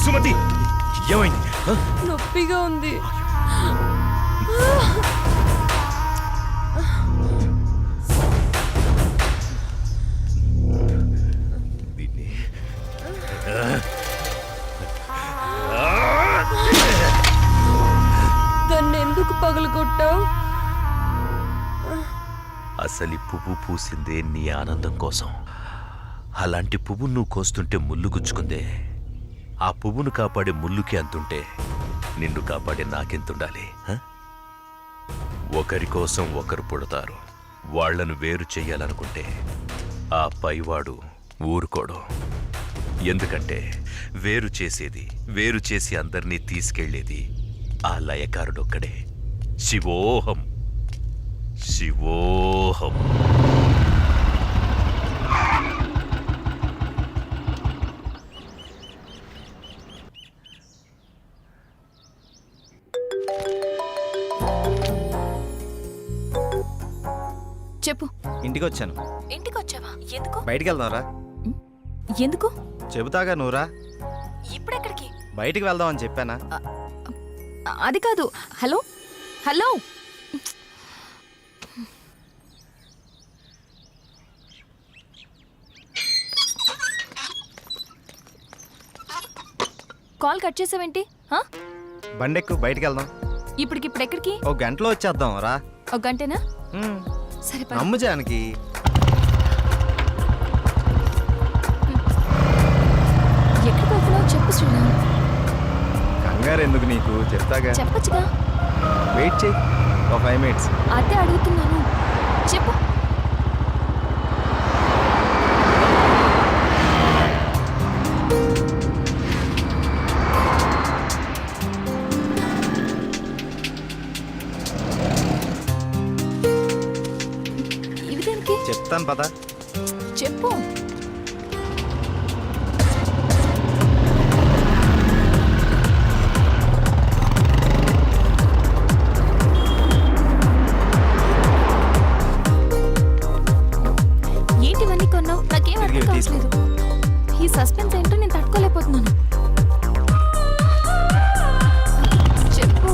సుమతి, ఏమైంది? నొప్పిగా ఉంది. దాన్ని ఎందుకు పగలగొట్టావు? అసలు పువ్వు పూసిందే నీ ఆనందం కోసం. అలాంటి పువ్వు నువ్వు కోస్తుంటే ముళ్ళు గుచ్చుకుందే. ఆ పువ్వును కాపాడే ముళ్ళుకి అంతుంటే నిన్ను కాపాడే నాకెంతుండాలి? ఒకరి కోసం ఒకరు పుడతారు. వాళ్లను వేరు చెయ్యాలనుకుంటే ఆ పైవాడు ఊరుకోడు. ఎందుకంటే వేరు చేసి అందరినీ తీసుకెళ్లేది ఆ లయకారుడొక్కడే. శివోహం శివోహం. చెప్పు. ఇంటికి వచ్చాను. ఇంటికి వచ్చావా? ఎందుకు? బయటికి వెళ్దాంరా. ఎందుకు? చెబుతాగా నువ్వురా. ఇప్పుడెక్కడికి? బయటికి వెళ్దామని చెప్పానా? అది కాదు. హలో హలో, కాల్ కట్ చేసావేంటి? బండెక్కు, బయటికి వెళ్దాం. ఇప్పటికిప్పుడు ఎక్కడికి? ఒక గంటలో వచ్చేద్దాం రా. ఒక గంటేనా? సరే పద. నమ్ము జానకి. ఎక్కడికి వెళ్తున్నావు చెప్పు శ్రీరామ్. కంగారు ఎందుకు నీకు, చెప్తాగా. చెప్పచ్చుగా. వెయిట్ చేయి ఒక 5 minutes. అదే అడుగుతున్నాను, చెప్పు. ఇవి దేనికి? చెప్తాను పద. చెప్పు. ఏంటివన్నీ కొన్నావు? నాకేం అర్థం కావట్లేదు. ఈ సస్పెన్స్ ఏంటో నేను తట్టుకోలేకపోతున్నాను. చెప్పు.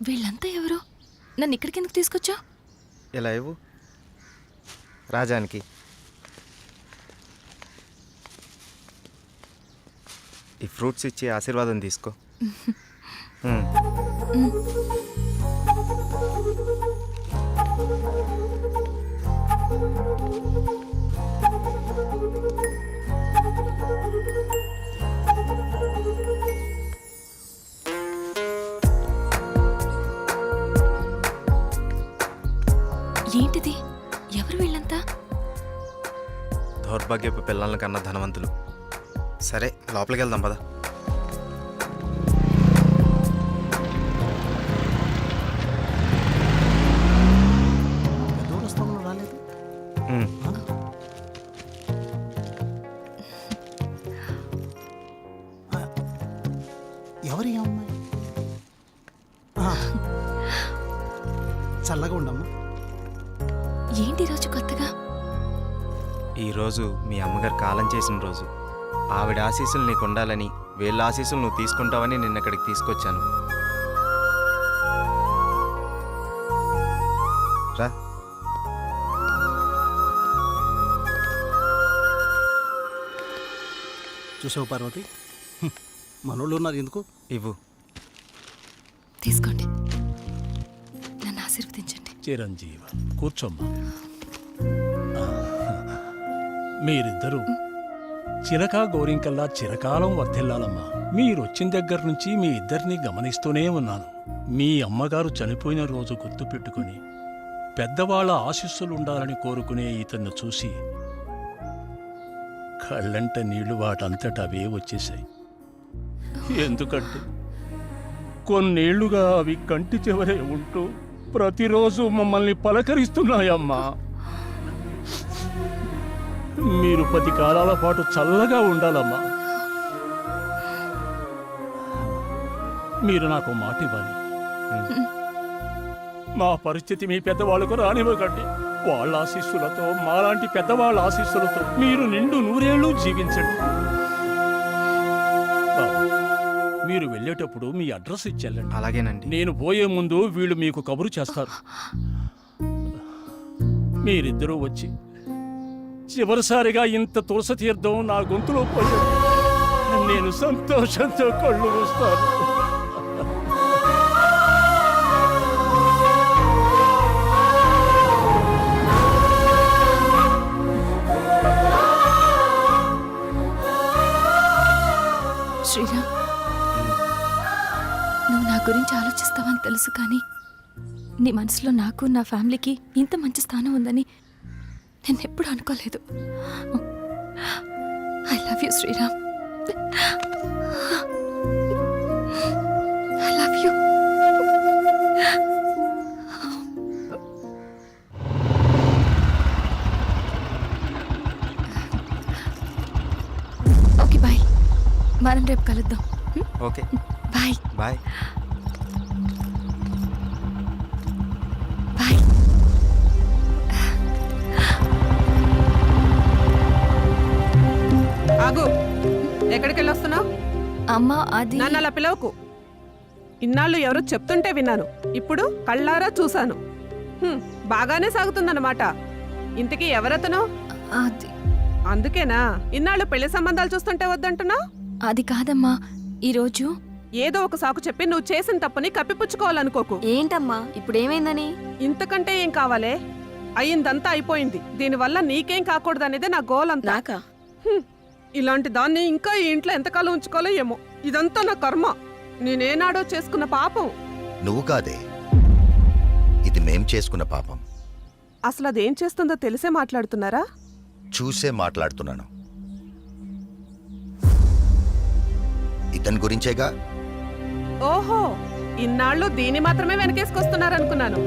వీళ్ళంతా ఎవరు? నన్ను ఇక్కడికి ఎందుకు తీసుకొచ్చా? ఇలా ఇవ్వు రాజానికి. ఈ ఫ్రూట్స్ ఇచ్చి ఆశీర్వాదం తీసుకో. ఏంటిది? ఎవరు వీళ్ళంతా? దౌర్భాగ్యపు పిల్లల కన్నా ధనవంతులు. సరే లోపలికి వెళ్దాం పద. ఎవరి అమ్మాయి? చల్లగా ఉండమ్మా. ఏంటి రోజు కొత్తగా? ఈరోజు మీ అమ్మగారు కాలం చేసిన రోజు. ఆవిడ ఆశీస్సులు నీకు ఉండాలని, వీళ్ళ ఆశీస్సులు నువ్వు తీసుకుంటావని నిన్న ఇక్కడికి తీసుకొచ్చాను. రా. చూసావు పార్వతి, మనోళ్ళు ఉన్నారు ఎందుకు? ఇవ్వు. తీసుకోండి, నన్ను ఆశీర్వదించండి. చిరంజీవ, కూర్చోమ్మా. మీరిద్దరూ చిలకా గోరింకల్లా చిరకాలం వర్ధిల్లాలమ్మా. మీరొచ్చిన దగ్గర నుంచి మీ ఇద్దరిని గమనిస్తూనే ఉన్నాను. మీ అమ్మగారు చనిపోయిన రోజు గుర్తుపెట్టుకుని పెద్దవాళ్ల ఆశీస్సులుండాలని కోరుకునే ఇతన్ని చూసి కళ్ళంట నీళ్లు వాటంతట అవే వచ్చేశాయి. ఎందుకంటే కొన్నేళ్లుగా అవి కంటి చివరే ఉంటూ ప్రతిరోజు మమ్మల్ని పలకరిస్తున్నాయమ్మా. మీరు 10 కాలాల పాటు చల్లగా ఉండాలమ్మా. మీరు నాకు మాట ఇవ్వాలి. మా పరిస్థితి మీ పెద్దవాళ్ళకు రానివ్వకండి. వాళ్ళ ఆశీస్సులతో, మాలాంటి పెద్దవాళ్ళ ఆశీస్సులతో మీరు నిండు 100 ఏళ్ళు జీవించండి. బాబు, మీరు వెళ్ళేటప్పుడు మీ అడ్రస్ ఇచ్చెళ్ళండి. అలాగేనండి. నేను పోయే ముందు వీళ్ళు మీకు కబురు చేస్తారు. మీరిద్దరూ వచ్చి చివరిసారిగా ఇంత తులసి తీర్థం నా గొంతులో పోయాడు. నేను సంతోషంతో కళ్ళు మూస్తాను. శ్రీరామ్, నువ్వు నా గురించి ఆలోచిస్తావని తెలుసు, కానీ నీ మనసులో నాకు, నా ఫ్యామిలీకి ఇంత మంచి స్థానం ఉందని నేను ఎప్పుడు అనుకోలేదు. I love you Sriram. I love you. Okay bye, మనం రేపు కలుద్దాం. Okay bye bye. బాయ్. ఆగు, ఎక్కడికి వెళ్ళొస్తున్నావు? అమ్మా, అది నన్ను అలా పిలవకు. ఇన్నాళ్ళు ఎవరో చెప్తుంటే విన్నాను, ఇప్పుడు కళ్ళారా చూశాను. బాగానే సాగుతుందన్నమాట. ఇంతకీ ఎవరతను? అది అందుకేనా ఇన్నాళ్ళు పెళ్లి సంబంధాలు చూస్తుంటే వద్దంటున్నా? అది కాదమ్మా, ఈరోజు ఏదో ఒక సాకు చెప్పి నువ్వు చేసిన తప్పుని కప్పిపుచ్చుకోవాలనుకోకు. ఏంటమ్మా ఇప్పుడు ఏమైందని? ఇంతకంటే ఏం కావాలే? అయ్యిందంతా అయిపోయింది. దీనివల్ల నీకేం కాకూడదనేదే నా గోల్ అంతా. నాకా? ఇలాంటి దాన్ని ఇంకా ఈ ఇంట్లో ఎంతకాలం ఉంచుకోవాలో ఏమో. ఇదంతా నా కర్మ. నేనేనాడో చేసుకున్న పాపం. నువ్వు కాదే, ఇది మేం చేసుకున్న పాపం. అసలు అదేం చేస్తుందో తెలిసే మాట్లాడుతున్నారా? చూసే మాట్లాడుతున్నాను. ఇతని గురించేగా. ఓహో, ఇన్నాళ్ళు దీన్ని మాత్రమే వెనకేసుకొస్తున్నారనుకున్నాను.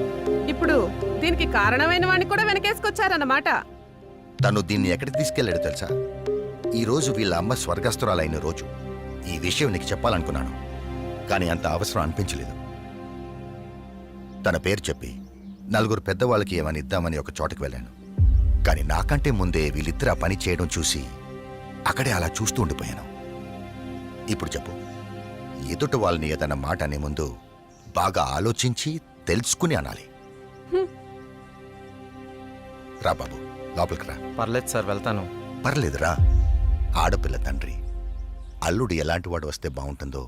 ఇప్పుడు దీనికి కారణమైన వాడిని కూడా వెనకేసుకొచ్చారన్నమాట. తను దీన్ని ఎక్కడికి తీసుకెళ్లాడో తెలుసా? ఈ రోజు వీళ్ళ అమ్మ స్వర్గస్థురాలైన రోజు. ఈ విషయం నీకు చెప్పాలనుకున్నాను, కానీ అంత అవసరం అనిపించలేదు. తన పేరు చెప్పి 4 పెద్దవాళ్ళకి ఏమని ఇద్దామని ఒక చోటకి వెళ్ళాను. కానీ నాకంటే ముందే వీళ్ళిద్దరు ఆ పని చేయడం చూసి అక్కడే అలా చూస్తూ ఉండిపోయాను. ఇప్పుడు చెప్పు, ఎదుట వాళ్ళని ఏదన్నా మాట అనే ముందు బాగా ఆలోచించి తెలుసుకుని అనాలి. రా బాబు, లోపలికి రా. పర్లేదు సార్, వెళ్తాను. పర్లేదురా. ఆడపిల్ల తండ్రి, అల్లుడు ఎలాంటి వాడు వస్తే బాగుంటుందో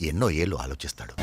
ఎన్నో ఏళ్ళు ఆలోచిస్తాడు.